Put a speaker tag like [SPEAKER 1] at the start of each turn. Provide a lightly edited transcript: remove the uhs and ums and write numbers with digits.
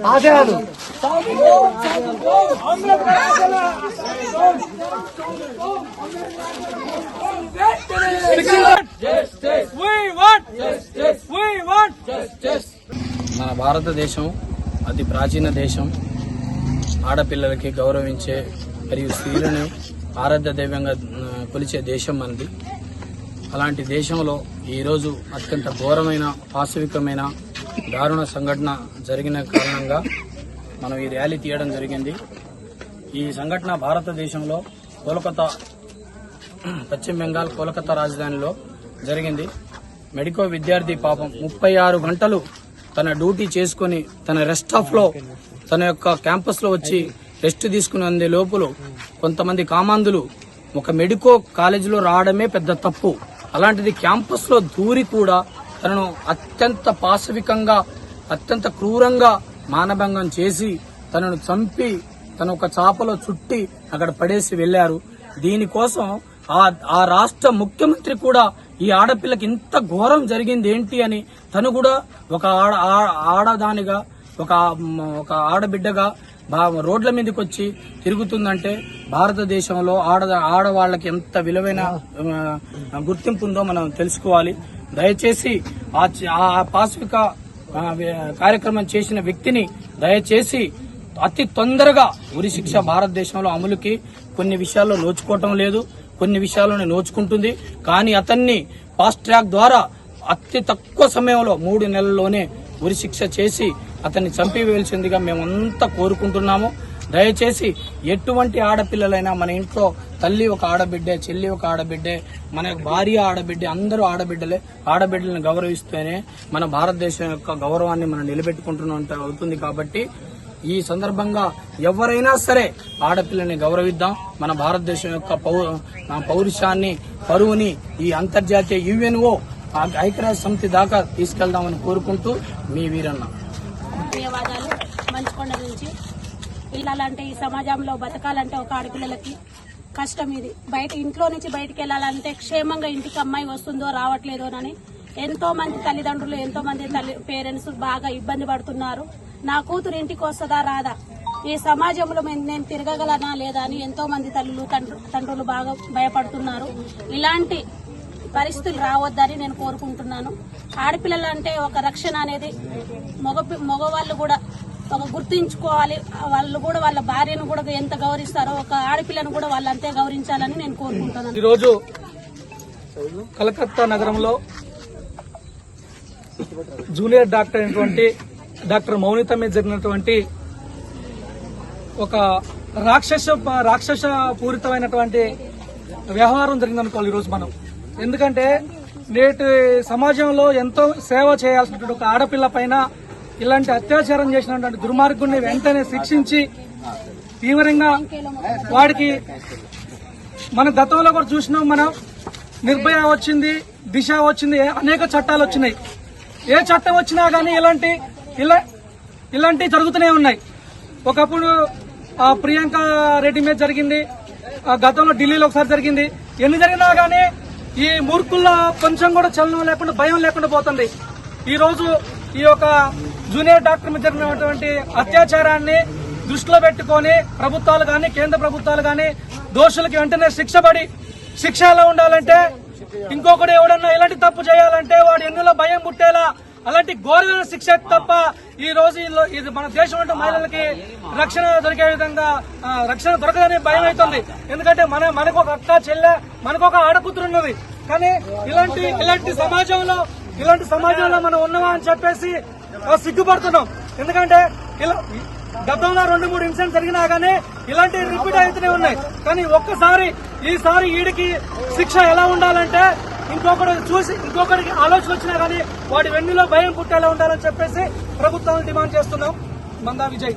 [SPEAKER 1] ఆశయాలు
[SPEAKER 2] మన భారతదేశం అతి ప్రాచీన దేశం. ఆడపిల్లలకి గౌరవించే మరియు స్త్రీలను ఆరాధ్య దైవంగా కొలిచే దేశం మనది. అలాంటి దేశంలో ఈరోజు అత్యంత ఘోరమైన పాశవికమైన దారుణ సంఘటన జరిగిన కారణంగా మనం ఈ ర్యాలీ తీయడం జరిగింది. ఈ సంఘటన భారతదేశంలో కోల్కతా, పశ్చిమ బెంగాల్ కోల్కతా రాజధానిలో జరిగింది. మెడికో విద్యార్థి పాపం 36 గంటలు తన డ్యూటీ చేసుకుని తన రెస్ట్ ఆఫ్ లో తన యొక్క క్యాంపస్ లో వచ్చి రెస్ట్ తీసుకునే లోపల కొంతమంది కామాంధులు ఒక మెడికో కాలేజీలో రావడమే పెద్ద తప్పు. అలాంటిది క్యాంపస్ లో దూరి కూడా తనను అత్యంత పాశవికంగా అత్యంత క్రూరంగా మానభంగం చేసి తనను చంపి తను ఒక చాపలో చుట్టి అక్కడ పడేసి వెళ్లారు. దీనికోసం ఆ రాష్ట్ర ముఖ్యమంత్రి కూడా ఈ ఆడపిల్లకి ఇంత ఘోరం జరిగింది ఏంటి అని తను కూడా ఒక ఆడదానిగా ఒక ఆడబిడ్డగా రోడ్ల మీదకి వచ్చి తిరుగుతుందంటే భారతదేశంలో ఆడవాళ్లకి ఎంత విలువైన గుర్తింపు ఉందో మనం తెలుసుకోవాలి. దయచేసి ఆ పాశవిక కార్యక్రమం చేసిన వ్యక్తిని దయచేసి అతి తొందరగా ఉరి శిక్ష భారతదేశంలో అమలుకి కొన్ని విషయాల్లో నోచుకోవటం లేదు, కొన్ని విషయాల్లోనే నోచుకుంటుంది. కానీ అతన్ని ఫాస్ట్ ట్రాక్ ద్వారా అతి తక్కువ సమయంలో 3 నెలల్లోనే ఉరి శిక్ష చేసి అతన్ని చంపివేయాల్సిందిగా మేమంతా కోరుకుంటున్నాము. దయచేసి ఎటువంటి ఆడపిల్లలైనా మన ఇంట్లో తల్లి ఒక ఆడబిడ్డే, చెల్లి ఒక ఆడబిడ్డే, మన భార్య ఆడబిడ్డే, అందరూ ఆడబిడ్డలే. ఆడబిడ్డలను గౌరవిస్తేనే మన భారతదేశం యొక్క గౌరవాన్ని మనం నిలబెట్టుకుంటున్నట్టు అవుతుంది. కాబట్టి ఈ సందర్భంగా ఎవరైనా సరే ఆడపిల్లని గౌరవిద్దాం. మన భారతదేశం యొక్క పౌరుషాన్ని, పరువుని ఈ అంతర్జాతీయ యుఎన్ఓ ఐక్యరాజ్య సమితి దాకా తీసుకెళ్దామని కోరుకుంటూ మీ వీరన్న.
[SPEAKER 3] ధన్యవాదాలు. మంచుకొండ నుంచి పిల్లలంటే ఈ సమాజంలో బతకాలంటే ఒక ఆడపిల్లలకి కష్టం. ఇది ఇంట్లో నుంచి బయటికి వెళ్లాలంటే క్షేమంగా ఇంటికి అమ్మాయి వస్తుందో రావట్లేదోనని ఎంతో మంది తల్లిదండ్రులు, ఎంతో మంది పేరెంట్స్ బాగా ఇబ్బంది పడుతున్నారు. నా కూతురు ఇంటికి వస్తుందా రాదా, ఈ సమాజంలో నేను తిరగగలనా లేదా అని ఎంతో మంది తండ్రులు బాగా భయపడుతున్నారు. ఇలాంటి పరిస్థితులు రావద్దని నేను కోరుకుంటున్నాను. ఆడపిల్లలంటే ఒక రక్షణ అనేది మగవాళ్ళు కూడా ఒక గుర్తించుకోవాలి. వాళ్ళు కూడా వాళ్ళ భార్యను కూడా ఎంత గౌరవిస్తారో ఒక ఆడపిల్లను కూడా వాళ్ళు అంతే గౌరవించాలని నేను కోరుకుంటున్నాను.
[SPEAKER 1] ఈరోజు కలకత్తా నగరంలో జూనియర్ డాక్టర్ అయినటువంటి డాక్టర్ మౌనిత మీద జరిగినటువంటి ఒక రాక్షస పూరితమైనటువంటి వ్యవహారం జరిగిందనుకోవాలి ఈరోజు మనం. ఎందుకంటే నేటి సమాజంలో ఎంతో సేవ చేయాల్సినటువంటి ఒక ఆడపిల్ల పైన ఇలాంటి అత్యాచారం చేసినటువంటి దుర్మార్గుడిని వెంటనే శిక్షించి తీవ్రంగా వాడికి మన గతంలో కూడా చూసినాం. మనం నిర్భయ వచ్చింది, దిశ వచ్చింది, అనేక చట్టాలు వచ్చినాయి. ఏ చట్టం వచ్చినా గానీ ఇలాంటి జరుగుతూనే ఉన్నాయి. ఒకప్పుడు ప్రియాంక రెడ్డి మీద జరిగింది, గతంలో ఢిల్లీలో ఒకసారి జరిగింది. ఎన్ని జరిగినా గానీ ఈ మూర్ఖుల్లో కొంచెం కూడా చలనం లేకుండా, భయం లేకుండా పోతుంది. ఈ రోజు ఈ యొక్క జూనియర్ డాక్టర్ మీద జరిగినటువంటి అత్యాచారాన్ని దృష్టిలో పెట్టుకుని ప్రభుత్వాలు గాని, కేంద్ర ప్రభుత్వాలు గాని దోషులకి వెంటనే శిక్ష ఎలా ఉండాలంటే, ఇంకొకటి ఎవడన్నా ఇలాంటి తప్పు చేయాలంటే వాడు ఎన్నులో భయం పుట్టేలా అలాంటి ఘోరమైన శిక్ష తప్ప ఈ రోజు ఇది మన దేశంలో మహిళలకి రక్షణ దొరికే విధంగా రక్షణ దొరకదని భయం అవుతుంది. ఎందుకంటే మనకు ఒక అక్క, చెల్లె, మనకు ఒక ఆడపుత్రు ఉన్నది. కానీ ఇలాంటి సమాజంలో మనం ఉన్నామా అని చెప్పేసి సిగ్గుపడుతున్నాం. ఎందుకంటే గతంలో 2-3 ఇన్సిడెంట్స్ జరిగినా గానీ ఇలాంటి రిపీట్ అవుతూనే ఉన్నాయి. కానీ ఈసారి వీడికి శిక్ష ఎలా ఉండాలంటే, ఇంకొకరికి ఆలోచన వచ్చినా గానీ వాడి వెన్నులో భయం పుట్టేలా ఉండాలని చెప్పేసి ప్రభుత్వాన్ని డిమాండ్ చేస్తున్నాం. మందా విజయ్.